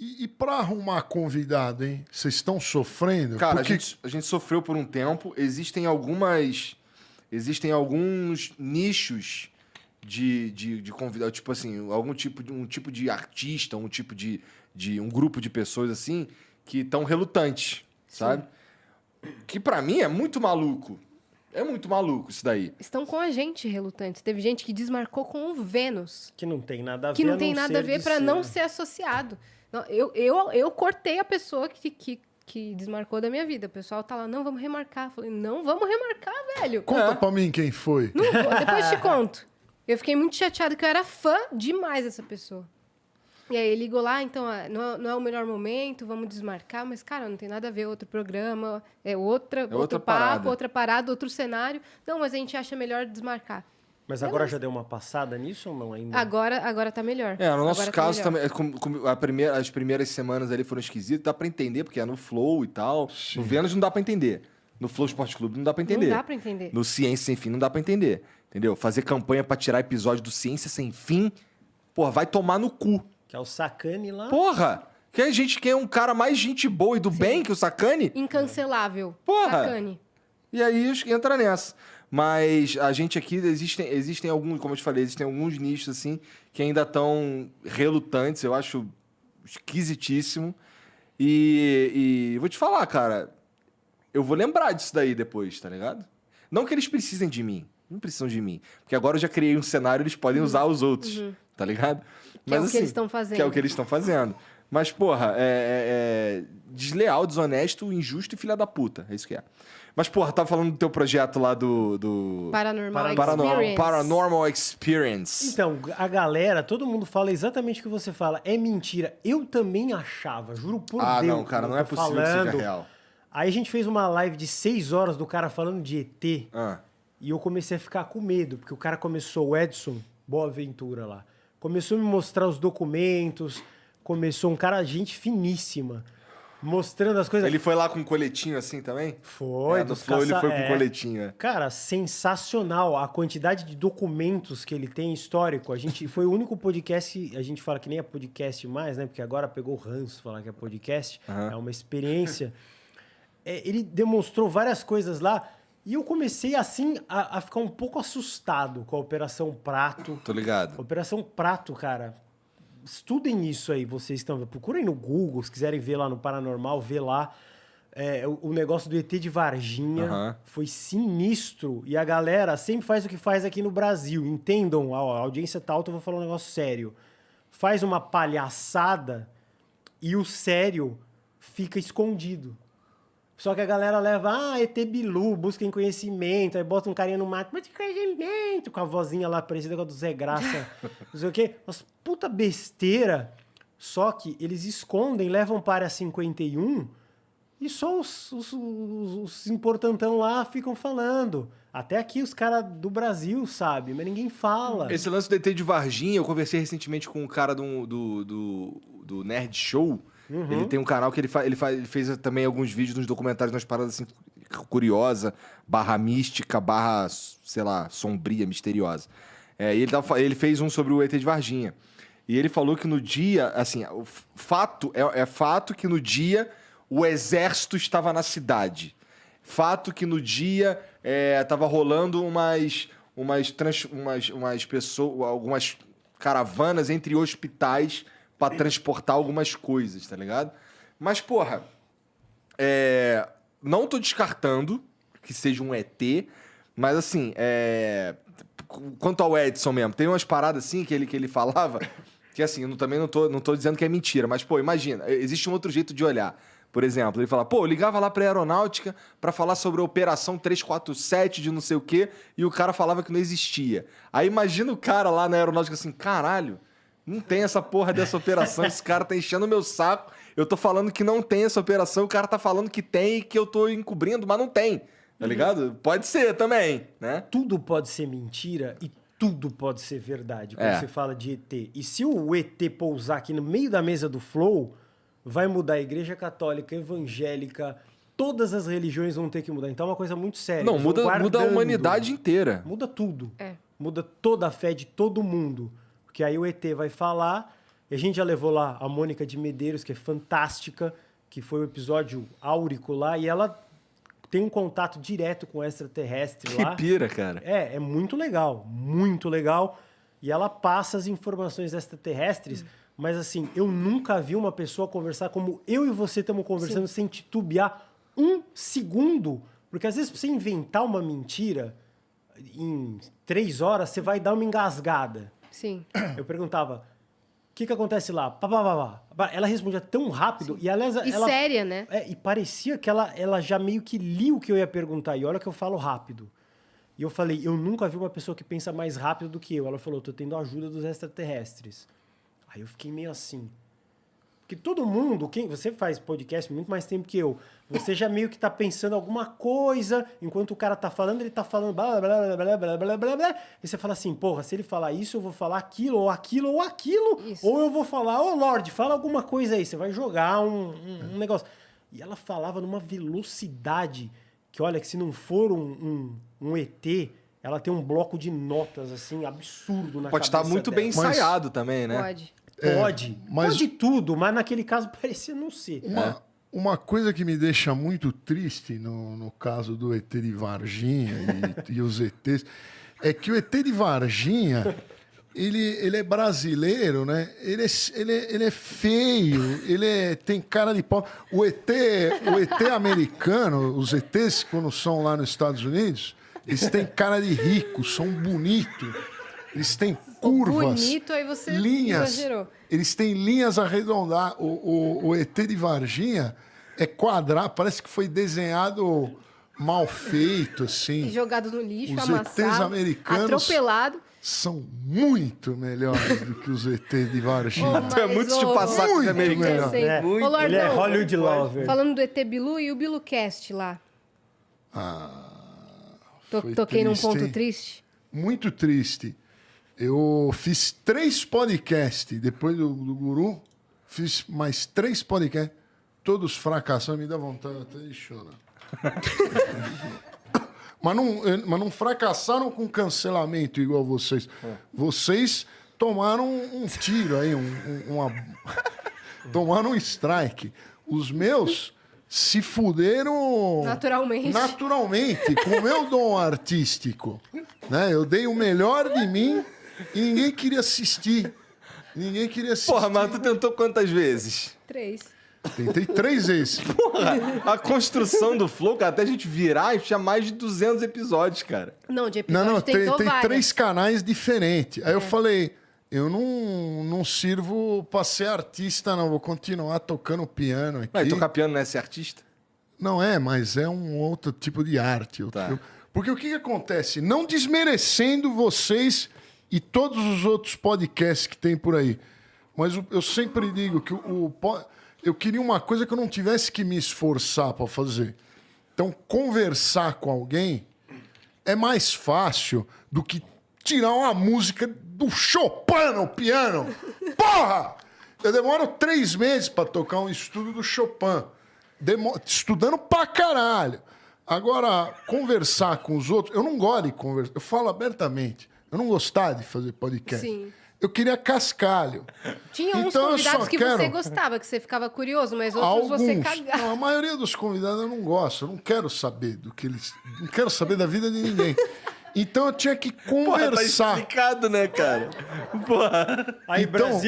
E para arrumar convidado, hein? Vocês estão sofrendo? Cara, Porque... a gente sofreu por um tempo. Existem alguns nichos de convidado, tipo assim, um tipo de artista, um tipo de um grupo de pessoas assim que estão relutantes, sabe? Que pra mim é muito maluco. É muito maluco isso daí. Estão com a gente relutantes. Teve gente que desmarcou com o Vênus. Que não tem nada a ver. Que não tem nada a ver para não ser associado. Não, eu cortei a pessoa que desmarcou da minha vida. O pessoal tá lá, não, vamos remarcar. Eu falei, não, vamos remarcar, velho. Conta pra mim quem foi. Não vou, depois te conto. Eu fiquei muito chateada que eu era fã demais dessa pessoa. E aí ele ligou lá, então, não é o melhor momento, vamos desmarcar. Mas, cara, não tem nada a ver, outro programa, outro papo, parada. outra parada, outro cenário. Não, mas a gente acha melhor desmarcar. Mas agora já deu uma passada nisso ou não ainda? Agora tá melhor. No nosso Agora caso tá melhor. também, as primeiras semanas ali foram esquisitas, dá pra entender, porque é no Flow e tal. Sim. No Vênus não dá pra entender. No Flow Esporte Clube não dá pra entender. Não dá pra entender. No Ciência Sem Fim não dá pra entender. Entendeu? Fazer campanha pra tirar episódio do Ciência Sem Fim, porra, vai tomar no cu. Que é o Sacane lá. Porra! Que a gente quer um cara mais gente boa e do bem que o Sacane. Incancelável. Porra! Sacane. E aí entra nessa. Mas a gente aqui, existem alguns, como eu te falei, existem alguns nichos assim que ainda estão relutantes, eu acho esquisitíssimo. E vou te falar, cara, eu vou lembrar disso daí depois, tá ligado? Não que eles precisem de mim, não precisam de mim. Porque agora eu já criei um cenário, eles podem usar os outros, tá ligado? Que é o que eles estão fazendo. Que é o que eles estão fazendo. Mas, porra, é desleal, desonesto, injusto e filha da puta. É isso que é. Mas, porra, tava falando do teu projeto lá do Paranormal Experience. Então, a galera, todo mundo fala exatamente o que você fala. É mentira. Eu também achava, juro por Deus. Não, cara, não é possível que seja real. Aí a gente fez uma live de 6 horas do cara falando de ET. E eu comecei a ficar com medo, porque o cara começou, o Edson Boaventura lá, começou a me mostrar os documentos, começou um cara, gente finíssima, mostrando as coisas. Ele foi lá com um coletinho assim também? Foi. No Flow ele foi com um coletinho. Cara, sensacional a quantidade de documentos que ele tem histórico. Foi o único podcast, a gente fala que nem é podcast mais, né? Porque agora pegou o ranço falar que é podcast. É uma experiência. Ele demonstrou várias coisas lá. E eu comecei, assim, a ficar um pouco assustado com a Operação Prato. Tô ligado. Operação Prato, cara, estudem isso aí, vocês estão... Procurem no Google, se quiserem ver lá no Paranormal, vê lá. O negócio do ET de Varginha foi sinistro. E a galera sempre faz o que faz aqui no Brasil. Entendam, a audiência tá alta, eu vou falar um negócio sério. Faz uma palhaçada e o sério fica escondido. Só que a galera leva, ET Bilu, busquem conhecimento, aí bota um carinha no mato, busca conhecimento, com a vozinha lá parecida com a do Zé Graça, não sei o quê. Mas puta besteira. Só que eles escondem, levam para a 51 e só os importantão lá ficam falando. Até aqui os caras do Brasil, sabe? Mas ninguém fala. Esse lance do ET de Varginha, eu conversei recentemente com um cara do Nerd Show. Ele tem um canal que ele fez também alguns vídeos nos documentários, nas paradas assim, curiosa, / mística, / sei lá, sombria, misteriosa. E ele fez um sobre o ET de Varginha. E ele falou que no dia, assim, o fato é fato que no dia o exército estava na cidade. Fato que no dia tava rolando umas pessoas, algumas caravanas entre hospitais pra transportar algumas coisas, tá ligado? Mas, porra, não tô descartando que seja um ET, mas, assim, quanto ao Edson mesmo, tem umas paradas, assim, que ele falava, que, assim, eu também não tô dizendo que é mentira, mas, pô, imagina, existe um outro jeito de olhar. Por exemplo, ele fala, eu ligava lá pra aeronáutica pra falar sobre a Operação 347 de não sei o quê, e o cara falava que não existia. Aí imagina o cara lá na aeronáutica assim, caralho, não tem essa porra dessa operação, esse cara tá enchendo o meu saco, eu tô falando que não tem essa operação, o cara tá falando que tem e que eu tô encobrindo, mas não tem, tá ligado? Pode ser também, né? Tudo pode ser mentira e tudo pode ser verdade, quando você fala de ET. E se o ET pousar aqui no meio da mesa do Flow, vai mudar a igreja católica, evangélica, todas as religiões vão ter que mudar. Então é uma coisa muito séria. Não, muda a humanidade inteira. Muda tudo. Muda toda a fé de todo mundo. Porque aí o ET vai falar E a gente já levou lá a Mônica de Medeiros, que é fantástica, que foi o episódio áurico lá, e ela tem um contato direto com o extraterrestre lá. Que pira, cara. É muito legal, muito legal. E ela passa as informações extraterrestres, mas assim, eu nunca vi uma pessoa conversar como eu e você estamos conversando sem titubear um segundo. Porque às vezes, pra você inventar uma mentira, em 3 horas, você vai dar uma engasgada. Sim. Eu perguntava, o que acontece lá? Pá, pá, pá, pá. Ela respondia tão rápido. E, aliás, E ela, séria, né? e parecia que ela já meio que lia o que eu ia perguntar. E olha que eu falo rápido. E eu falei, eu nunca vi uma pessoa que pensa mais rápido do que eu. Ela falou, tô tendo a ajuda dos extraterrestres. Aí eu fiquei meio assim. Porque todo mundo, você faz podcast muito mais tempo que eu, você já meio que tá pensando alguma coisa, enquanto o cara tá falando, ele tá falando blá, blá, blá, blá, blá, blá, blá, blá, e você fala assim, porra, se ele falar isso, eu vou falar aquilo, ou aquilo, ou aquilo, Isso. ou eu vou falar, ô Lorde, fala alguma coisa aí, você vai jogar um negócio. E ela falava numa velocidade que, olha, que se não for um ET, ela tem um bloco de notas, assim, absurdo na Pode cabeça estar muito bem dela. ensaiado também, né? Pode. mas- Pode tudo, mas naquele caso parecia não ser. Uma coisa que me deixa muito triste no caso do ET de Varginha e os ETs é que o ET de Varginha, ele é brasileiro, né? Ele é feio, tem cara de pau. O ET americano, os ETs, quando são lá nos Estados Unidos, eles têm cara de rico, são bonitos. Eles têm curvas, Bonito, aí você linhas. exagerou. Eles têm linhas arredondadas. O ET de Varginha é quadrado, parece que foi desenhado mal feito, assim. Jogado no lixo, Os amassado, ETs americanos atropelado. são muito melhores do que os ET de Varginha. Tu é muito chupa-saco Muito de americano. melhor. É, Ô, Lordão, ele é Hollywood Lover. falando do ET Bilu e o BiluCast lá. Foi Toquei num triste, ponto hein? triste. Muito triste. Eu fiz 3 podcasts depois do Guru. Fiz mais 3 podcasts. Todos fracassaram. Me dá vontade até de chorar. mas não fracassaram com cancelamento igual vocês. Vocês tomaram um tiro aí, tomaram um strike. Os meus se fuderam naturalmente, com o meu dom artístico. Né? Eu dei o melhor de mim e ninguém queria assistir. Porra, mas tu tentou quantas vezes? 3. Tentei 3 vezes. Porra, a construção do Flow, cara, até a gente virar, a gente tinha mais de 200 episódios, cara. Não, de episódio Tem tentou várias. 3 canais diferentes. Aí eu falei, eu não sirvo pra ser artista, não. Vou continuar tocando piano aqui. Mas tocar piano não é ser artista? Não é, mas é um outro tipo de arte. Tá. Porque o que acontece? Não desmerecendo vocês e todos os outros podcasts que tem por aí. Mas eu sempre digo que eu queria uma coisa que eu não tivesse que me esforçar para fazer. Então, conversar com alguém é mais fácil do que tirar uma música do Chopin no piano. Porra! Eu demoro 3 meses para tocar um estudo do Chopin. Estudando pra caralho. Agora, conversar com os outros... Eu não gosto de conversar. Eu falo abertamente. Eu não gostava de fazer podcast. Sim. Eu queria cascalho. Tinha uns Então, eu convidados só que quero- você gostava, que você ficava curioso, mas outros você Alguns. cagava. Não, a maioria dos convidados eu não gosto. Eu não quero saber do que eles... Não quero saber da vida de ninguém. Então eu tinha que Porra, tá conversar. explicado, né, cara? Porra. Aí, Então-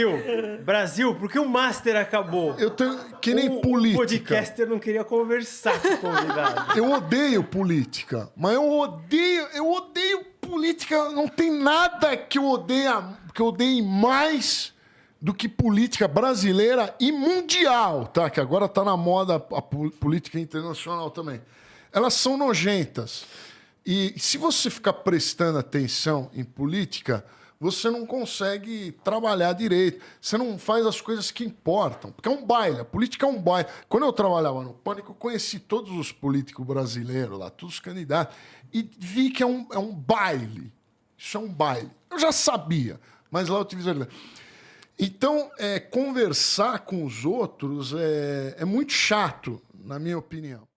Brasil, por que o Master acabou? Eu tenho... Que nem O política. podcaster não queria conversar com o convidado. Eu odeio política, mas eu odeio política. Não tem nada que eu odeie mais do que política brasileira e mundial, tá? Que agora tá na moda a política internacional também. Elas são nojentas. E se você ficar prestando atenção em política, você não consegue trabalhar direito. Você não faz as coisas que importam. Porque é um baile. A política é um baile. Quando eu trabalhava no Pânico, eu conheci todos os políticos brasileiros lá, todos os candidatos, e vi que é um baile. Isso é um baile. Eu já sabia, mas lá eu tive certeza. Então, conversar com os outros é muito chato, na minha opinião.